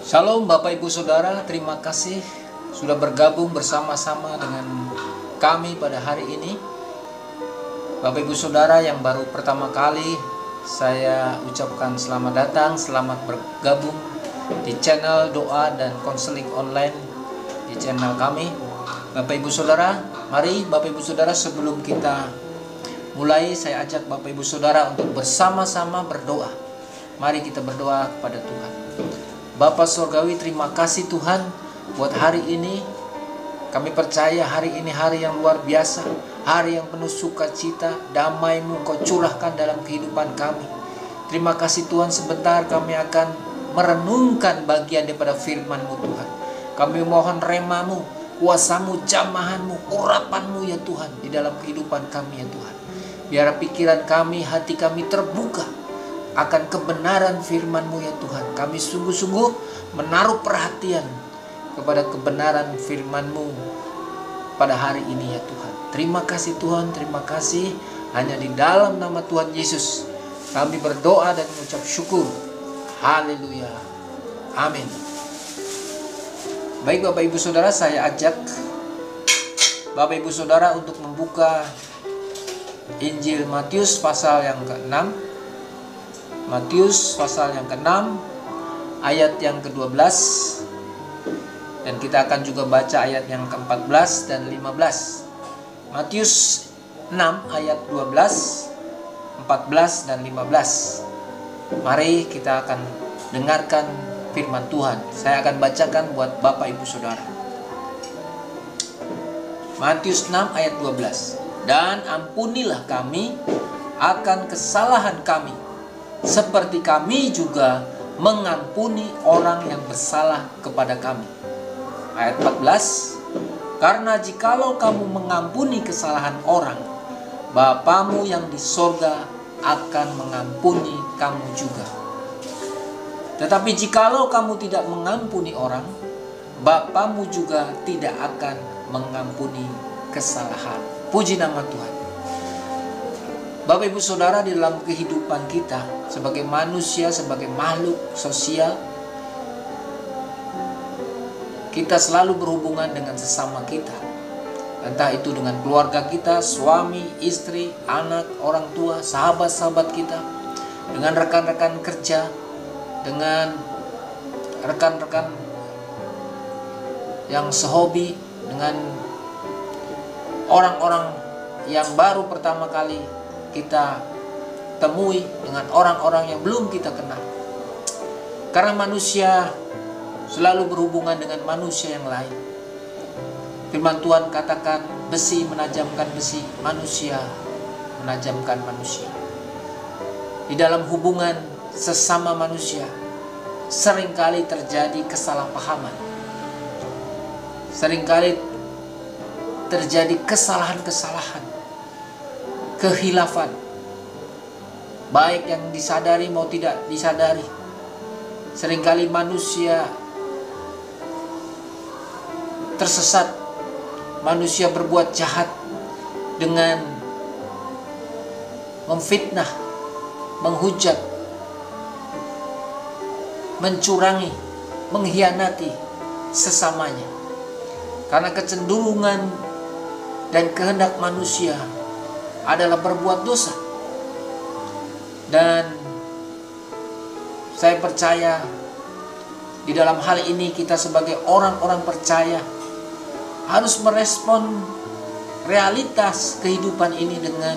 Shalom Bapak Ibu Saudara, terima kasih sudah bergabung bersama-sama dengan kami pada hari ini. Bapak Ibu Saudara yang baru pertama kali, saya ucapkan selamat datang, selamat bergabung di channel doa dan konseling online di channel kami. Bapak Ibu Saudara, mari Bapak Ibu Saudara, sebelum kita mulai, saya ajak Bapak Ibu Saudara untuk bersama-sama berdoa. Mari kita berdoa kepada Tuhan. Bapa Surgawi, terima kasih Tuhan buat hari ini. Kami percaya hari ini hari yang luar biasa, hari yang penuh sukacita, damai-Mu Kau curahkan dalam kehidupan kami. Terima kasih Tuhan, sebentar kami akan merenungkan bagian daripada firman-Mu Tuhan. Kami mohon rema-Mu, kuasa-Mu, jamahan-Mu, urapan-Mu ya Tuhan di dalam kehidupan kami ya Tuhan. Biar pikiran kami, hati kami terbuka akan kebenaran firman-Mu ya Tuhan. Kami sungguh-sungguh menaruh perhatian kepada kebenaran firman-Mu pada hari ini ya Tuhan. Terima kasih Tuhan, terima kasih. Hanya di dalam nama Tuhan Yesus kami berdoa dan mengucap syukur. Haleluya. Amin. Baik Bapak Ibu Saudara, saya ajak Bapak Ibu Saudara untuk membuka Injil Matius pasal yang ke-6. Matius pasal yang ke-6 ayat yang ke-12, dan kita akan juga baca ayat yang ke-14 dan 15. Matius 6 ayat 12, 14 dan 15. Mari kita akan dengarkan firman Tuhan. Saya akan bacakan buat Bapak Ibu Saudara. Matius 6 ayat 12. Dan ampunilah kami akan kesalahan kami, seperti kami juga mengampuni orang yang bersalah kepada kami. Ayat 14. Karena jikalau kamu mengampuni kesalahan orang, Bapamu yang di sorga akan mengampuni kamu juga. Tetapi jikalau kamu tidak mengampuni orang, Bapamu juga tidak akan mengampuni kesalahan. Puji nama Tuhan. Bapak Ibu Saudara, di dalam kehidupan kita sebagai manusia, sebagai makhluk sosial, kita selalu berhubungan dengan sesama kita. Entah itu dengan keluarga kita, suami, istri, anak, orang tua, sahabat-sahabat kita, dengan rekan-rekan kerja, dengan rekan-rekan yang sehobi, dengan orang-orang yang baru pertama kali kita temui, dengan orang-orang yang belum kita kenal. Karena manusia selalu berhubungan dengan manusia yang lain. Firman Tuhan katakan, besi menajamkan besi, manusia menajamkan manusia. Di dalam hubungan sesama manusia seringkali terjadi kesalahpahaman, seringkali terjadi kesalahan-kesalahan, kehilafan, baik yang disadari mau tidak disadari. Seringkali manusia tersesat, manusia berbuat jahat dengan memfitnah, menghujat, mencurangi, mengkhianati sesamanya. Karena kecenderungan dan kehendak manusia adalah berbuat dosa. Dan saya percaya di dalam hal ini kita sebagai orang-orang percaya harus merespon realitas kehidupan ini dengan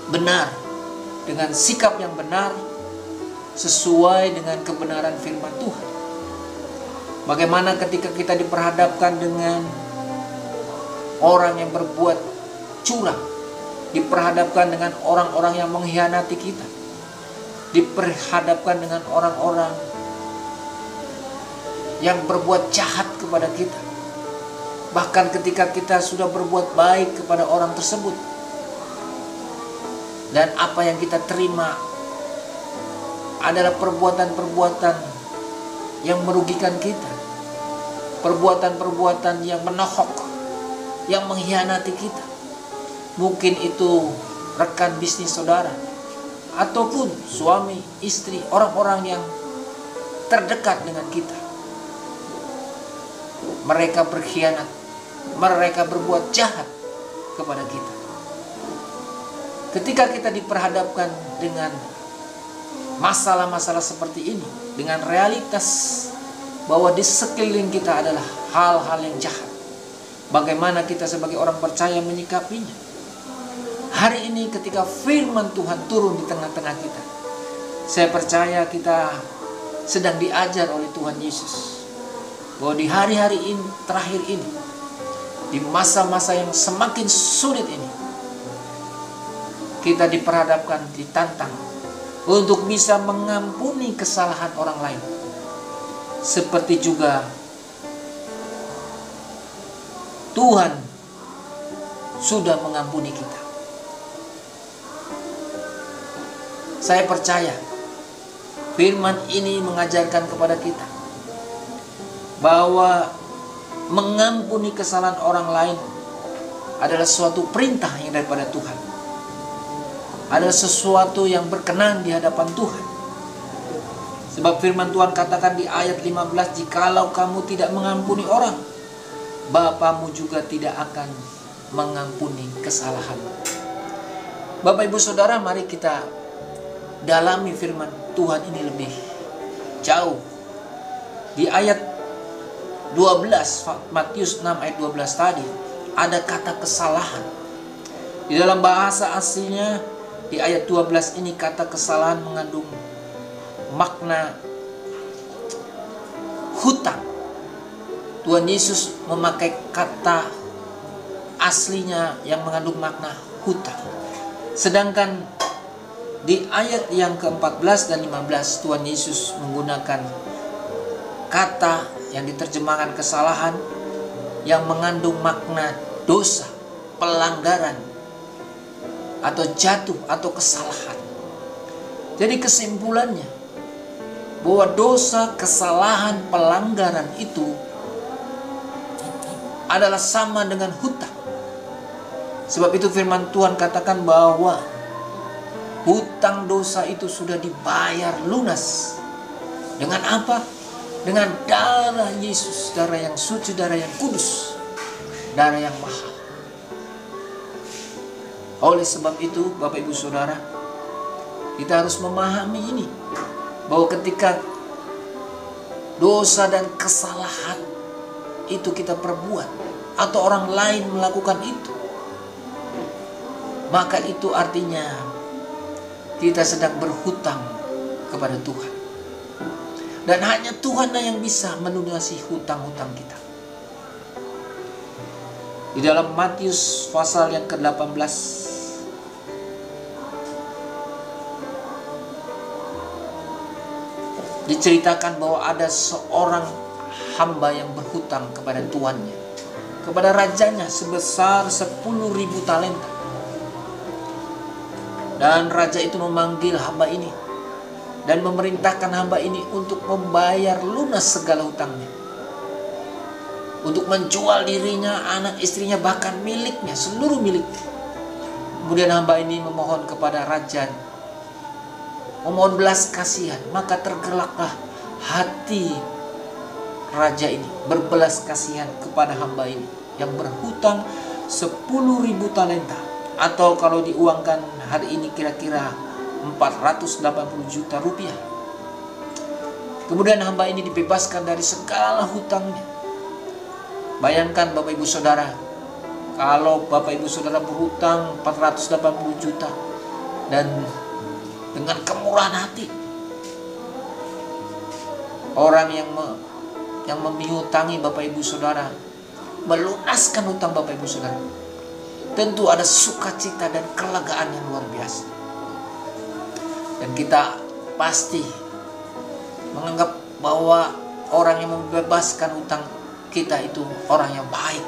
benar, dengan sikap yang benar, sesuai dengan kebenaran firman Tuhan. Bagaimana ketika kita diperhadapkan dengan orang yang berbuat curang, diperhadapkan dengan orang-orang yang mengkhianati kita, diperhadapkan dengan orang-orang yang berbuat jahat kepada kita. Bahkan ketika kita sudah berbuat baik kepada orang tersebut, dan apa yang kita terima adalah perbuatan-perbuatan yang merugikan kita, perbuatan-perbuatan yang menohok, yang mengkhianati kita. Mungkin itu rekan bisnis saudara, ataupun suami, istri, orang-orang yang terdekat dengan kita. Mereka berkhianat, mereka berbuat jahat kepada kita. Ketika kita diperhadapkan dengan masalah-masalah seperti ini, dengan realitas bahwa di sekeliling kita adalah hal-hal yang jahat, bagaimana kita sebagai orang percaya menyikapinya? Hari ini ketika firman Tuhan turun di tengah-tengah kita, saya percaya kita sedang diajar oleh Tuhan Yesus bahwa di hari-hari ini, terakhir ini, di masa-masa yang semakin sulit ini, kita diperhadapkan, ditantang untuk bisa mengampuni kesalahan orang lain, seperti juga Tuhan sudah mengampuni kita. Saya percaya firman ini mengajarkan kepada kita bahwa mengampuni kesalahan orang lain adalah suatu perintah yang daripada Tuhan. Adalah sesuatu yang berkenan di hadapan Tuhan. Sebab firman Tuhan katakan di ayat 15, jikalau kamu tidak mengampuni orang, Bapamu juga tidak akan mengampuni kesalahan. Bapak Ibu Saudara, mari kita dalami firman Tuhan ini lebih jauh. Di ayat 12, Matius 6 ayat 12 tadi, ada kata kesalahan. Di dalam bahasa aslinya, di ayat 12 ini kata kesalahan mengandung makna hutang. Tuhan Yesus memakai kata aslinya yang mengandung makna hutang. Sedangkan di ayat yang ke-14 dan 15 Tuhan Yesus menggunakan kata yang diterjemahkan kesalahan yang mengandung makna dosa, pelanggaran, atau jatuh atau kesalahan. Jadi kesimpulannya bahwa dosa, kesalahan, pelanggaran itu adalah sama dengan hutang. Sebab itu firman Tuhan katakan bahwa hutang dosa itu sudah dibayar lunas. Dengan apa? Dengan darah Yesus, darah yang suci, darah yang kudus, darah yang mahal. Oleh sebab itu, Bapak Ibu Saudara, kita harus memahami ini, bahwa ketika dosa dan kesalahan itu kita perbuat, atau orang lain melakukan itu, maka itu artinya kita sedang berhutang kepada Tuhan. Dan hanya Tuhanlah yang bisa melunasi hutang-hutang kita. Di dalam Matius pasal yang ke-18, diceritakan bahwa ada seorang hamba yang berhutang kepada tuannya, kepada rajanya sebesar 10.000 talenta. Dan raja itu memanggil hamba ini dan memerintahkan hamba ini untuk membayar lunas segala hutangnya, untuk menjual dirinya, anak istrinya, bahkan miliknya, seluruh miliknya. Kemudian hamba ini memohon kepada raja, memohon belas kasihan. Maka tergeraklah hati raja ini, berbelas kasihan kepada hamba ini yang berhutang 10.000 talenta, atau kalau diuangkan hari ini kira-kira 480 juta rupiah. Kemudian hamba ini dibebaskan dari segala hutangnya. Bayangkan Bapak Ibu Saudara, kalau Bapak Ibu Saudara berhutang 480 juta dan dengan kemurahan hati, orang yang menghutangi Bapak Ibu Saudara melunaskan hutang Bapak Ibu Saudara, tentu ada sukacita dan kelegaan yang luar biasa. Dan kita pasti menganggap bahwa orang yang membebaskan hutang kita itu orang yang baik,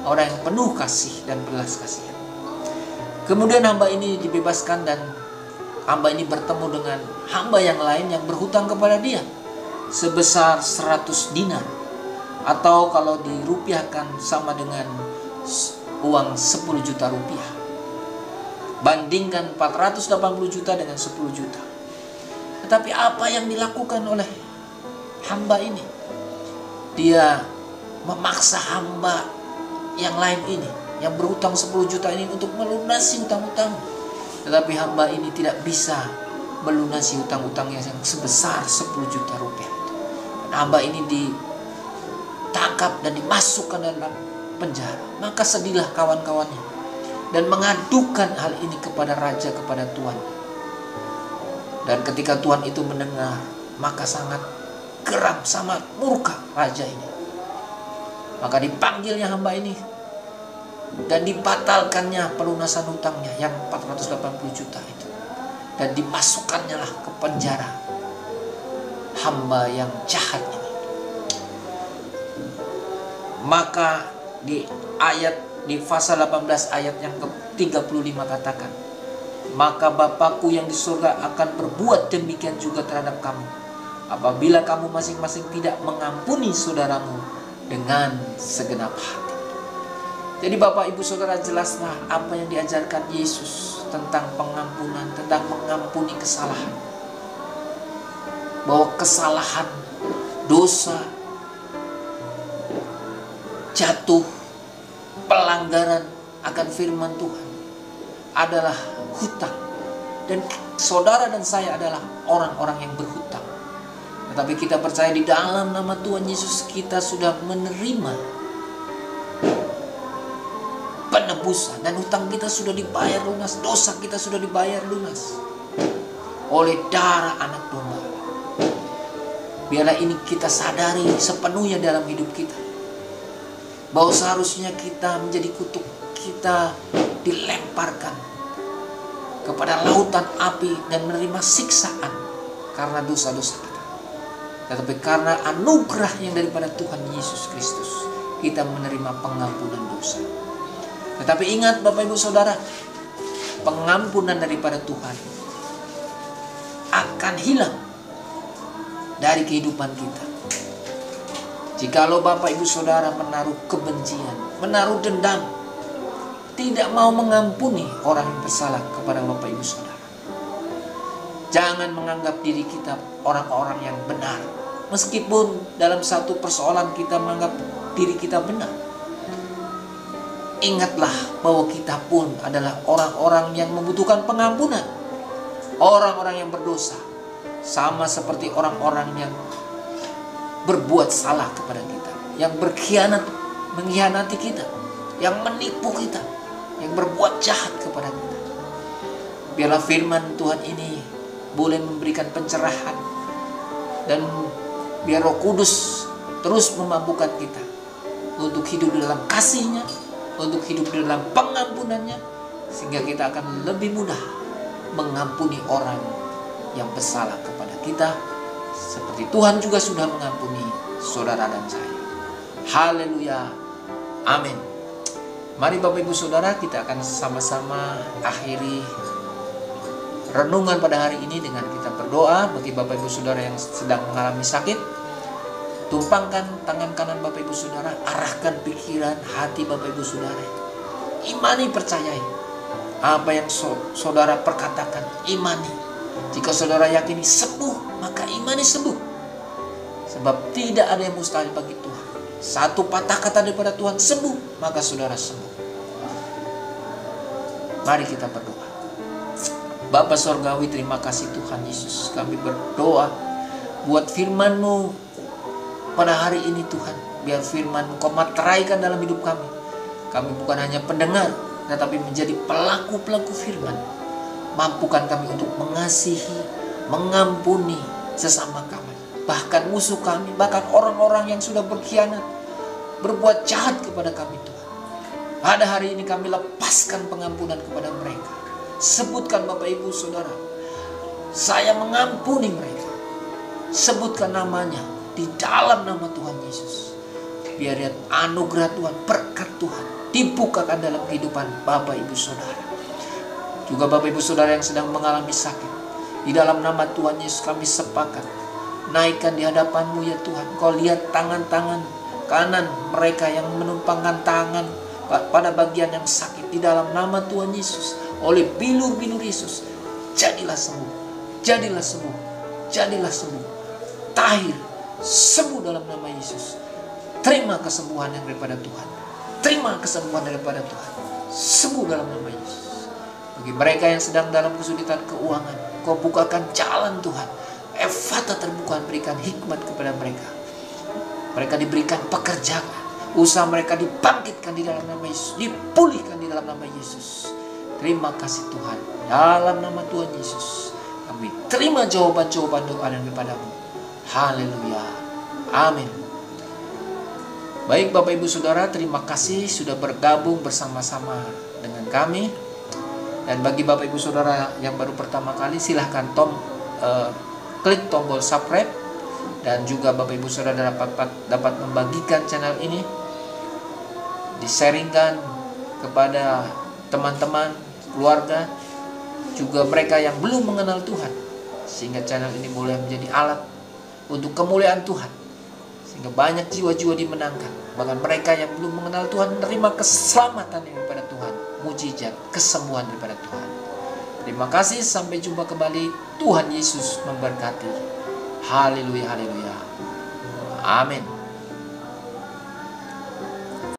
orang yang penuh kasih dan belas kasihan. Kemudian hamba ini dibebaskan dan hamba ini bertemu dengan hamba yang lain yang berhutang kepada dia sebesar 100 dinar, atau kalau dirupiahkan sama dengan uang 10 juta rupiah. Bandingkan 480 juta dengan 10 juta. Tetapi apa yang dilakukan oleh hamba ini. Dia memaksa hamba yang lain ini, yang berhutang 10 juta ini untuk melunasi hutang-hutang. Tetapi hamba ini tidak bisa melunasi hutang-hutangnya yang sebesar 10 juta rupiah. Dan hamba ini ditangkap dan dimasukkan dalam penjara. Maka sedihlah kawan-kawannya dan mengadukan hal ini kepada raja, kepada Tuhan. Dan ketika Tuhan itu mendengar, maka sangat geram, sangat murka raja ini. Maka dipanggilnya hamba ini dan dibatalkannya pelunasan hutangnya yang 480 juta itu. Dan dimasukkannya lah ke penjara hamba yang jahat ini. Maka di pasal 18 ayat yang ke-35 katakan, maka Bapakku yang di surga akan berbuat demikian juga terhadap kamu, apabila kamu masing-masing tidak mengampuni saudaramu dengan segenap hati. Jadi Bapak Ibu Saudara, jelaslah apa yang diajarkan Yesus tentang pengampunan, tentang mengampuni kesalahan. Bahwa kesalahan, dosa, jatuh, pelanggaran akan firman Tuhan adalah hutang. Dan saudara dan saya adalah orang-orang yang berhutang. Tetapi kita percaya di dalam nama Tuhan Yesus kita sudah menerima penebusan. Dan hutang kita sudah dibayar lunas. Dosa kita sudah dibayar lunas oleh darah anak domba. Biarlah ini kita sadari sepenuhnya dalam hidup kita, bahwa seharusnya kita menjadi kutuk, kita dilemparkan kepada lautan api dan menerima siksaan karena dosa-dosa kita. Tetapi karena anugerah yang daripada Tuhan Yesus Kristus, kita menerima pengampunan dosa. Tetapi ingat Bapak Ibu Saudara, pengampunan daripada Tuhan akan hilang dari kehidupan kita jikalau Bapak Ibu Saudara menaruh kebencian, menaruh dendam, tidak mau mengampuni orang yang bersalah kepada Bapak Ibu Saudara. Jangan menganggap diri kita orang-orang yang benar, meskipun dalam satu persoalan kita menganggap diri kita benar. Ingatlah bahwa kita pun adalah orang-orang yang membutuhkan pengampunan. Orang-orang yang berdosa, sama seperti orang-orang yang berbuat salah kepada kita, yang berkhianat, mengkhianati kita, yang menipu kita, yang berbuat jahat kepada kita. Biarlah firman Tuhan ini boleh memberikan pencerahan, dan biar Roh Kudus terus memampukan kita untuk hidup dalam kasih-Nya, untuk hidup dalam pengampunannya, sehingga kita akan lebih mudah mengampuni orang yang bersalah kepada kita, seperti Tuhan juga sudah mengampuni saudara dan saya. Haleluya, amin. Mari Bapak Ibu Saudara, kita akan sama-sama akhiri renungan pada hari ini dengan kita berdoa. Bagi Bapak Ibu Saudara yang sedang mengalami sakit, tumpangkan tangan kanan Bapak Ibu Saudara, arahkan pikiran, hati Bapak Ibu Saudara. Imani, percayai apa yang saudara perkatakan, imani. Jika saudara yakini sembuh, maka imani sembuh. Sebab tidak ada yang mustahil bagi Tuhan. Satu patah kata daripada Tuhan, sembuh, maka saudara sembuh. Mari kita berdoa. Bapa Sorgawi, terima kasih Tuhan Yesus. Kami berdoa buat firman-Mu pada hari ini Tuhan. Biar firman-Mu Kau materaikan dalam hidup kami. Kami bukan hanya pendengar, tetapi menjadi pelaku-pelaku firman. Mampukan kami untuk mengasihi, mengampuni sesama kami, bahkan musuh kami, bahkan orang-orang yang sudah berkhianat, berbuat jahat kepada kami Tuhan. Pada hari ini kami lepaskan pengampunan kepada mereka. Sebutkan Bapak Ibu Saudara, saya mengampuni mereka. Sebutkan namanya di dalam nama Tuhan Yesus. Biar anugerah Tuhan, berkat Tuhan dibukakan dalam kehidupan Bapak Ibu Saudara. Juga Bapak Ibu Saudara yang sedang mengalami sakit, di dalam nama Tuhan Yesus kami sepakat, naikkan di hadapan-Mu ya Tuhan. Kau lihat tangan-tangan kanan mereka yang menumpangkan tangan pada bagian yang sakit, di dalam nama Tuhan Yesus. Oleh bilur-bilur Yesus, jadilah sembuh, jadilah sembuh, jadilah sembuh. Tahir sembuh dalam nama Yesus. Terima kesembuhan yang daripada Tuhan. Terima kesembuhan daripada Tuhan. Sembuh dalam nama Yesus. Bagi mereka yang sedang dalam kesulitan keuangan, Kau bukakan jalan Tuhan. Efata terbuka, berikan hikmat kepada mereka. Mereka diberikan pekerjaan, usaha mereka dibangkitkan di dalam nama Yesus, dipulihkan di dalam nama Yesus. Terima kasih Tuhan. Dalam nama Tuhan Yesus, kami terima jawaban-jawaban doa yang daripada-Mu. Haleluya. Amin. Baik Bapak Ibu Saudara, terima kasih sudah bergabung bersama-sama dengan kami. Dan bagi Bapak Ibu Saudara yang baru pertama kali, silahkan klik tombol subscribe. Dan juga Bapak Ibu Saudara dapat membagikan channel ini, disaringkan kepada teman-teman, keluarga, juga mereka yang belum mengenal Tuhan, sehingga channel ini boleh menjadi alat untuk kemuliaan Tuhan, sehingga banyak jiwa-jiwa dimenangkan. Bahkan mereka yang belum mengenal Tuhan menerima keselamatan daripada Tuhan, mujizat, kesembuhan daripada Tuhan. Terima kasih, sampai jumpa kembali. Tuhan Yesus memberkati. Haleluya, haleluya. Amin.